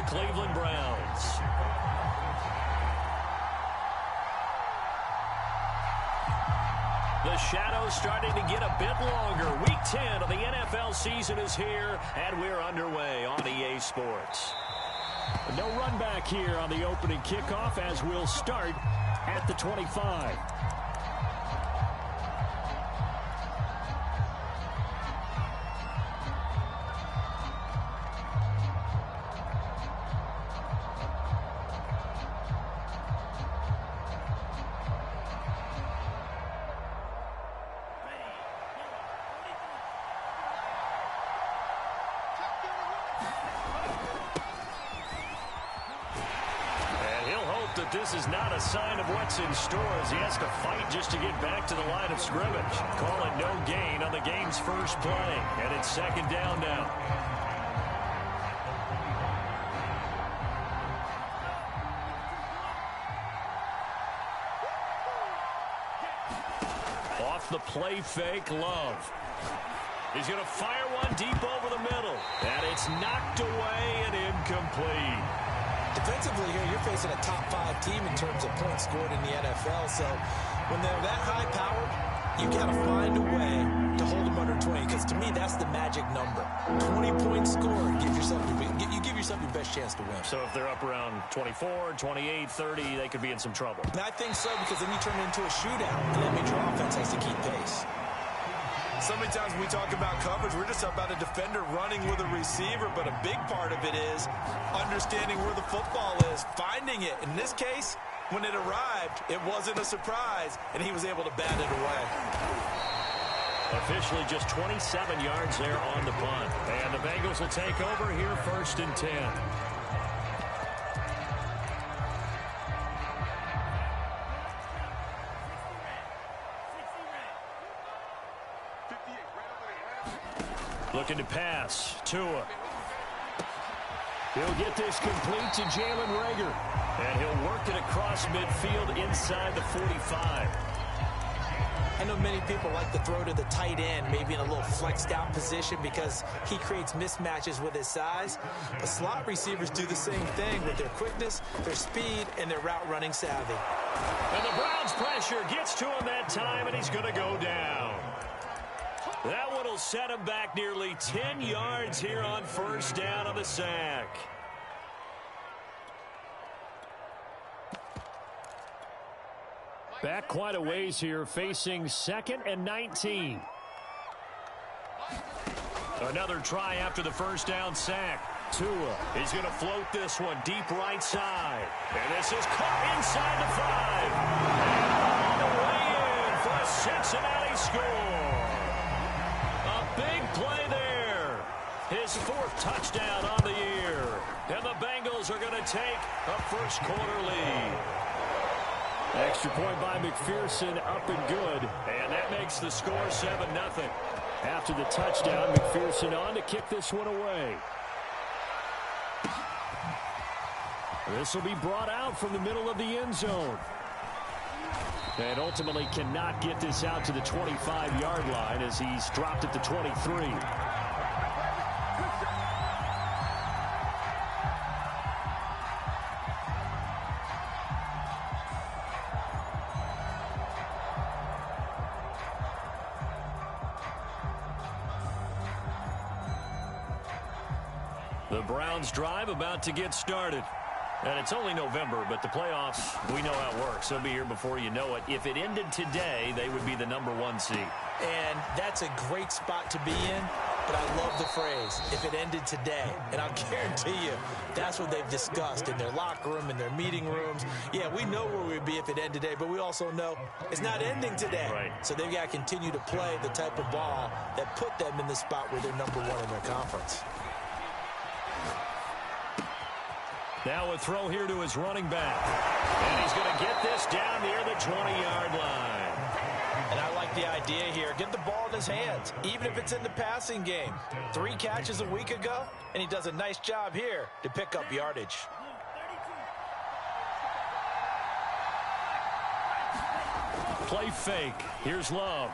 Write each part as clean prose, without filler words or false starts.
the Cleveland Browns. The shadow's starting to get a bit longer. Week 10 of the NFL season is here, and we're underway on EA Sports. No run back here on the opening kickoff as we'll start at the 25. This is not a sign of what's in store as he has to fight just to get back to the line of scrimmage. Call it no gain on the game's first play, and it's second down now. Off the play fake, Love. He's going to fire one deep over the middle, and it's knocked away and incomplete. Defensively here, you're facing a top-5 team in terms of points scored in the NFL. So when they're that high-powered, you got to find a way to hold them under 20. Because to me, that's the magic number. 20 points scored, you give yourself your best chance to win. So if they're up around 24, 28, 30, they could be in some trouble. And I think so, because then you turn it into a shootout, and that means your offense has to keep pace. So many times when we talk about coverage, we're just about a defender running with a receiver, but a big part of it is understanding where the football is, finding it. In this case, when it arrived, it wasn't a surprise, and he was able to bat it away. Officially just 27 yards there on the punt. And the Bengals will take over here 1st and 10. Looking to pass. Tua. He'll get this complete to Jalen Reagor. And he'll work it across midfield inside the 45. I know many people like to throw to the tight end, maybe in a little flexed out position because he creates mismatches with his size. But slot receivers do the same thing with their quickness, their speed, and their route running savvy. And the Browns pressure gets to him that time, and he's going to go down. That one will set him back nearly 10 yards here on 1st down on the sack. Back quite a ways here, facing 2nd and 19. Another try after the 1st down sack. Tua, he's going to float this one deep right side. And this is caught inside the 5. And all the way in for a Cincinnati score. A big play there. His 4th touchdown on the year. And the Bengals are going to take a first-quarter lead. Extra point by McPherson, up and good. And that makes the score 7-0. After the touchdown, McPherson on to kick this one away. This will be brought out from the middle of the end zone. And ultimately cannot get this out to the 25-yard line as he's dropped at the 23. The Browns drive about to get started. And it's only November, but the playoffs, we know how it works. They'll be here before you know it. If it ended today, they would be the #1 seed. And that's a great spot to be in, but I love the phrase, if it ended today. And I'll guarantee you, that's what they've discussed in their locker room, in their meeting rooms. Yeah, we know where we'd be if it ended today, but we also know it's not ending today. Right. So they've got to continue to play the type of ball that put them in the spot where they're #1 in their conference. Now a throw here to his running back. And he's going to get this down near the 20-yard line. And I like the idea here. Get the ball in his hands, even if it's in the passing game. 3 catches a week ago, and he does a nice job here to pick up yardage. Play fake. Here's Love.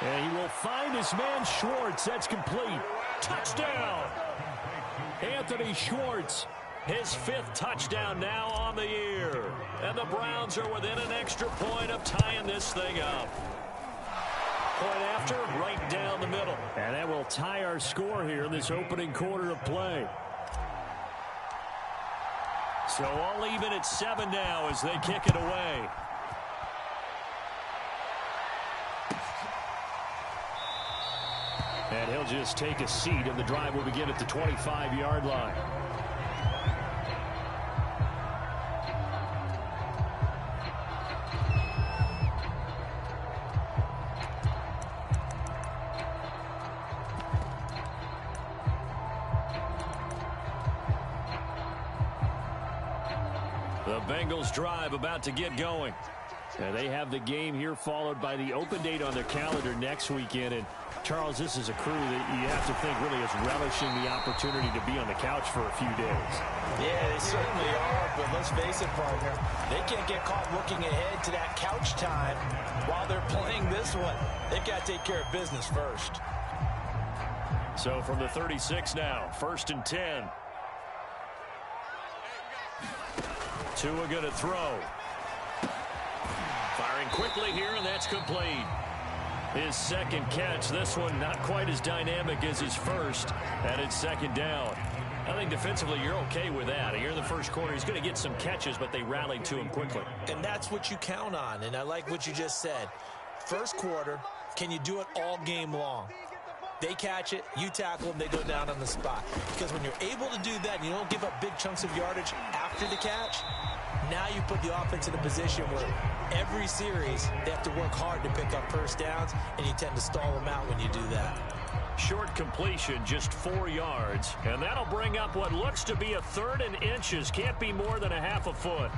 And he will find his man Schwartz. That's complete. Touchdown. Anthony Schwartz. His 5th touchdown now on the year. And the Browns are within an extra point of tying this thing up. Point after, right down the middle. And that will tie our score here in this opening quarter of play. So all even at 7 now as they kick it away. And he'll just take a seat, and the drive will begin at the 25-yard line. The Bengals drive about to get going. And they have the game here followed by the open date on their calendar next weekend. And Charles, this is a crew that you have to think really is relishing the opportunity to be on the couch for a few days. Yeah, they certainly are, but let's face it, partner. They can't get caught looking ahead to that couch time while they're playing this one. They've got to take care of business first. So from the 36 now, 1st and 10. Tua going to throw. Firing quickly here, and that's complete. His 2nd catch. This one not quite as dynamic as his first, and it's 2nd down. I think defensively you're okay with that. Here in the first quarter, he's going to get some catches, but they rallied to him quickly. And that's what you count on, and I like what you just said. First quarter, can you do it all game long? They catch it, you tackle them, they go down on the spot. Because when you're able to do that and you don't give up big chunks of yardage after the catch, now you put the offense in a position where every series they have to work hard to pick up first downs, and you tend to stall them out when you do that. Short completion, just 4 yards, and that'll bring up what looks to be a 3rd and inches. Can't be more than a half a foot.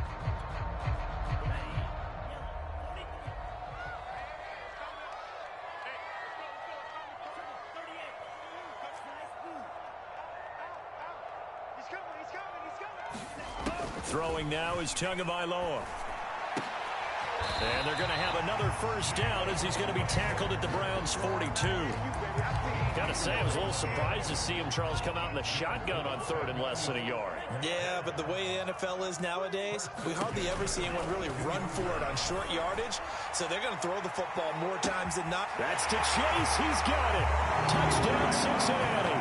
Throwing now is Tagovailoa. And they're going to have another first down as he's going to be tackled at the Browns' 42. Got to say, I was a little surprised to see him, Charles, come out in the shotgun on 3rd and less than a yard. Yeah, but the way the NFL is nowadays, we hardly ever see anyone really run for it on short yardage. So they're going to throw the football more times than not. That's to Chase. He's got it. Touchdown, Cincinnati.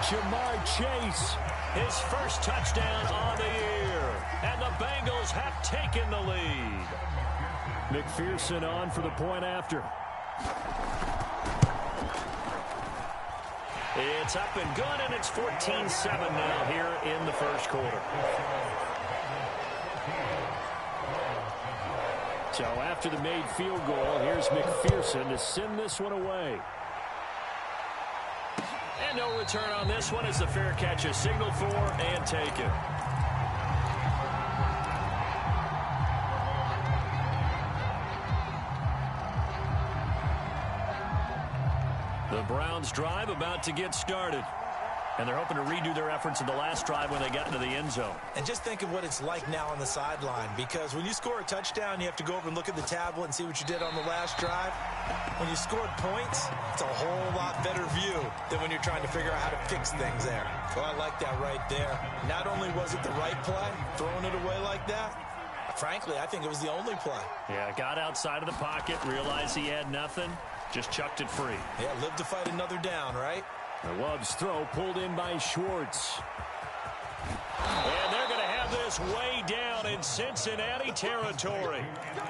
Jamar Chase. His first touchdown on the year. And the Bengals have taken the lead. McPherson on for the point after. It's up and good, and it's 14-7 now here in the first quarter. So after the made field goal, here's McPherson to send this one away. And no return on this one as the fair catch is signaled for and taken. The Browns drive about to get started. And they're hoping to redo their efforts in the last drive when they got into the end zone. And just think of what it's like now on the sideline, because when you score a touchdown, you have to go over and look at the tablet and see what you did on the last drive. When you scored points, it's a whole lot better view than when you're trying to figure out how to fix things there. So I like that right there. Not only was it the right play, throwing it away like that, frankly, I think it was the only play. Yeah, got outside of the pocket, realized he had nothing, just chucked it free. Yeah, live to fight another down, right? The Love's throw pulled in by Schwartz. And they're going to have this way down in Cincinnati territory.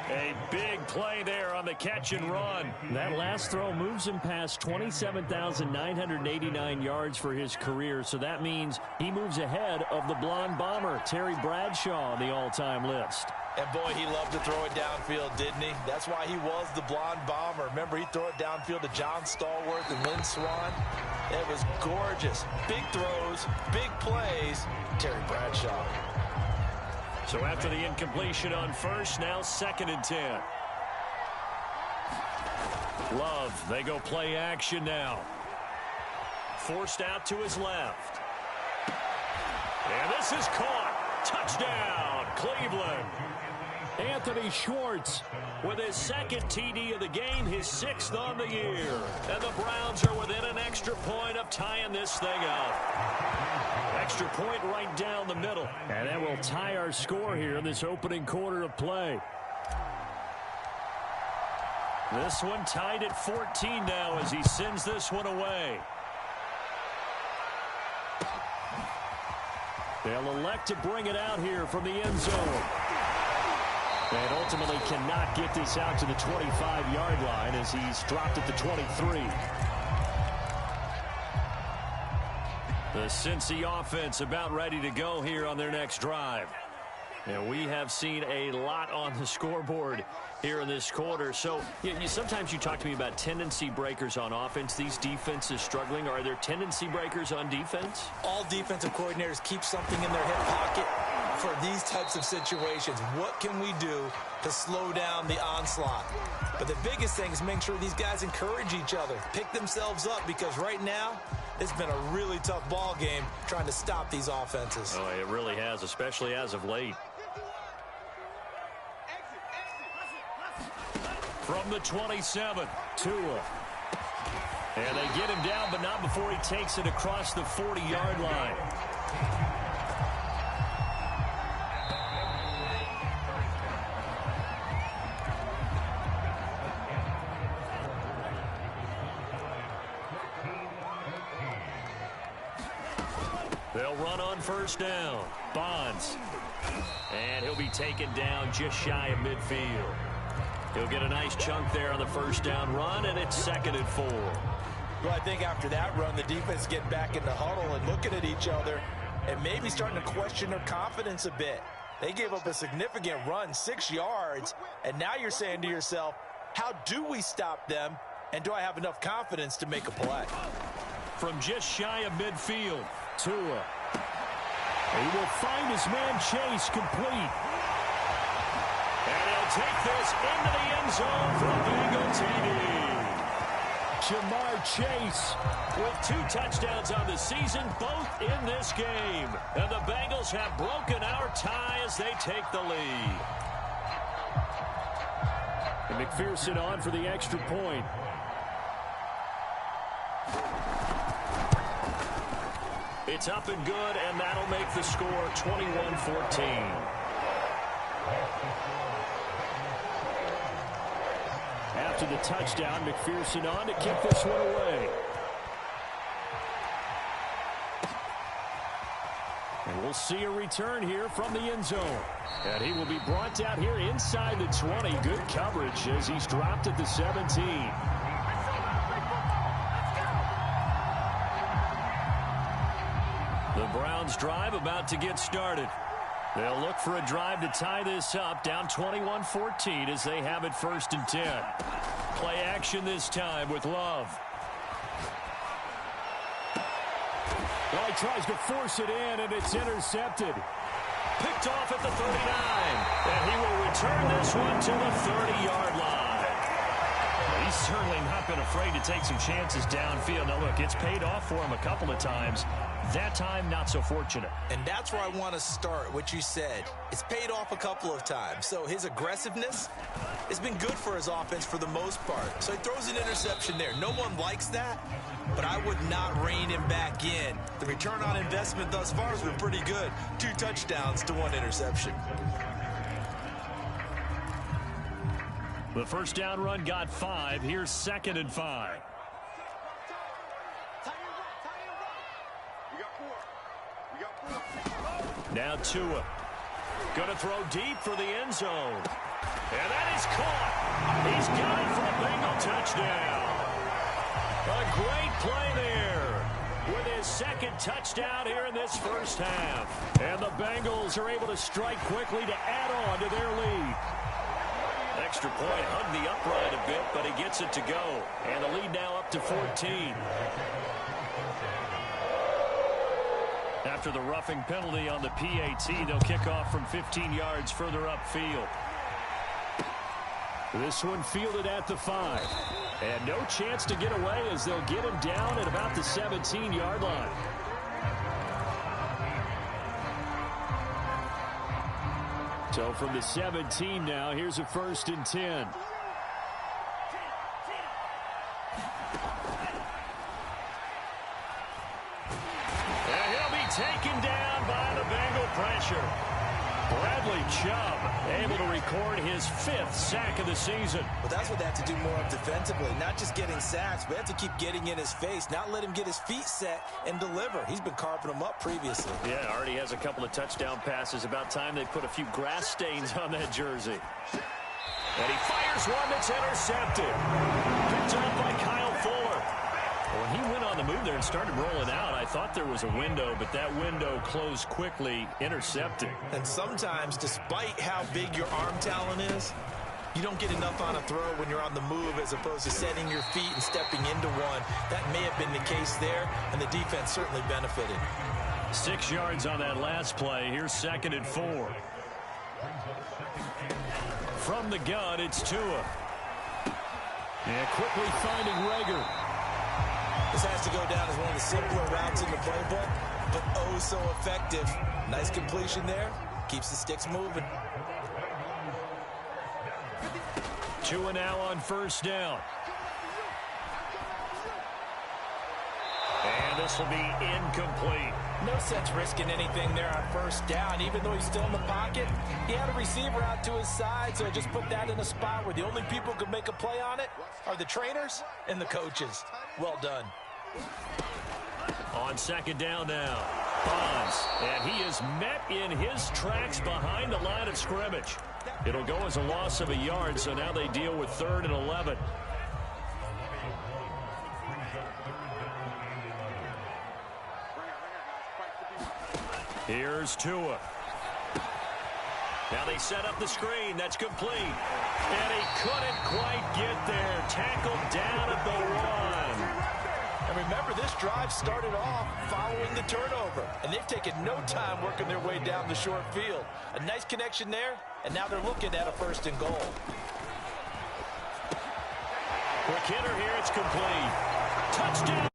A big play there on the catch and run. That last throw moves him past 27,989 yards for his career, so that means he moves ahead of the blonde bomber, Terry Bradshaw, on the all-time list. And boy, he loved to throw it downfield, didn't he? That's why he was the blonde bomber. Remember, he'd throw it downfield to John Stallworth and Lynn Swann. It was gorgeous. Big throws, big plays. Terry Bradshaw. So after the incompletion on first, now 2nd and 10. Love, they go play action now. Forced out to his left. And this is caught. Touchdown, Cleveland. Anthony Schwartz with his second TD of the game, his 6th on the year. And the Browns are within an extra point of tying this thing up. Extra point right down the middle. And that will tie our score here in this opening quarter of play. This one tied at 14 now as he sends this one away. They'll elect to bring it out here from the end zone. And ultimately cannot get this out to the 25-yard line as he's dropped at the 23. The Cincy offense about ready to go here on their next drive. And we have seen a lot on the scoreboard here in this quarter. So sometimes you talk to me about tendency breakers on offense. These defenses struggling. Are there tendency breakers on defense? All defensive coordinators keep something in their hip pocket for these types of situations. What can we do to slow down the onslaught? But the biggest thing is making sure these guys encourage each other, pick themselves up, because right now it's been a really tough ball game trying to stop these offenses. Oh, it really has, especially as of late. From the 27, Tua. And they get him down, but not before he takes it across the 40-yard line. They'll run on first down. Bonds. And he'll be taken down just shy of midfield. He'll get a nice chunk there on the first down run, and it's 2nd and 4. Well, I think after that run, the defense getting back in the huddle and looking at each other and maybe starting to question their confidence a bit. They gave up a significant run, 6 yards, and now you're saying to yourself, how do we stop them, and do I have enough confidence to make a play? From just shy of midfield, Tua. He will find his man Chase complete. And he'll take this into the end zone for a Bengal TD. Jamar Chase with 2 touchdowns on the season, both in this game. And the Bengals have broken our tie as they take the lead. And McPherson on for the extra point. It's up and good, and that'll make the score 21-14. After the touchdown, McPherson on to kick this one away. And we'll see a return here from the end zone. And he will be brought down here inside the 20. Good coverage as he's dropped at the 17. The Browns drive about to get started. They'll look for a drive to tie this up, down 21-14 as they have it 1st and 10. Play action this time with Love. Well, he tries to force it in, and it's intercepted. Picked off at the 39. And he will return this one to the 30-yard line. He's certainly not been afraid to take some chances downfield. Now, look, it's paid off for him a couple of times. That time, not so fortunate. And that's where I want to start, what you said. It's paid off a couple of times. So his aggressiveness has been good for his offense for the most part. So he throws an interception there. No one likes that, but I would not rein him back in. The return on investment thus far has been pretty good. 2 touchdowns to 1 interception. The first down run got 5. Here's 2nd and 5. Now Tua. Going to throw deep for the end zone. And that is caught. He's got it for a Bengal touchdown. A great play there with his 2nd touchdown here in this first half. And the Bengals are able to strike quickly to add on to their lead. Extra point, hugged the upright a bit, but he gets it to go. And the lead now up to 14. After the roughing penalty on the PAT, they'll kick off from 15 yards further upfield. This one fielded at the 5. And no chance to get away as they'll get him down at about the 17-yard line. So from the 17 now, here's a 1st and 10. And he'll be taken down by the Bengal pressure. Bradley Chubb able to record his 5th sack of the season. Well, that's what they have to do more of defensively. Not just getting sacks, but have to keep getting in his face. Not let him get his feet set and deliver. He's been carving them up previously. Yeah, already has a couple of touchdown passes. About time they put a few grass stains on that jersey. And he fires one that's intercepted. Picked up by Kyle Fuller. When he went on the move there and started rolling out, I thought there was a window, but that window closed quickly, intercepted. And sometimes, despite how big your arm talent is, you don't get enough on a throw when you're on the move as opposed to setting your feet and stepping into one. That may have been the case there, and the defense certainly benefited. 6 yards on that last play. Here's 2nd and 4. From the gun, it's Tua. And quickly finding Rager. This has to go down as one of the simpler routes in the playbook, but oh so effective. Nice completion there. Keeps the sticks moving. Tua now on 1st down. And this will be incomplete. No sense risking anything there on 1st down. Even though he's still in the pocket, he had a receiver out to his side, so just put that in a spot where the only people who can make a play on it are the trainers and the coaches. Well done. On 2nd down now, Bonds, and he is met in his tracks behind the line of scrimmage. It'll go as a loss of a yard, so now they deal with 3rd and 11. Here's Tua. Now they set up the screen. That's complete. And he couldn't quite get there. Tackled down at the 1. And remember, this drive started off following the turnover. And they've taken no time working their way down the short field. A nice connection there, and now they're looking at a 1st and goal. Quick hitter here. It's complete. Touchdown.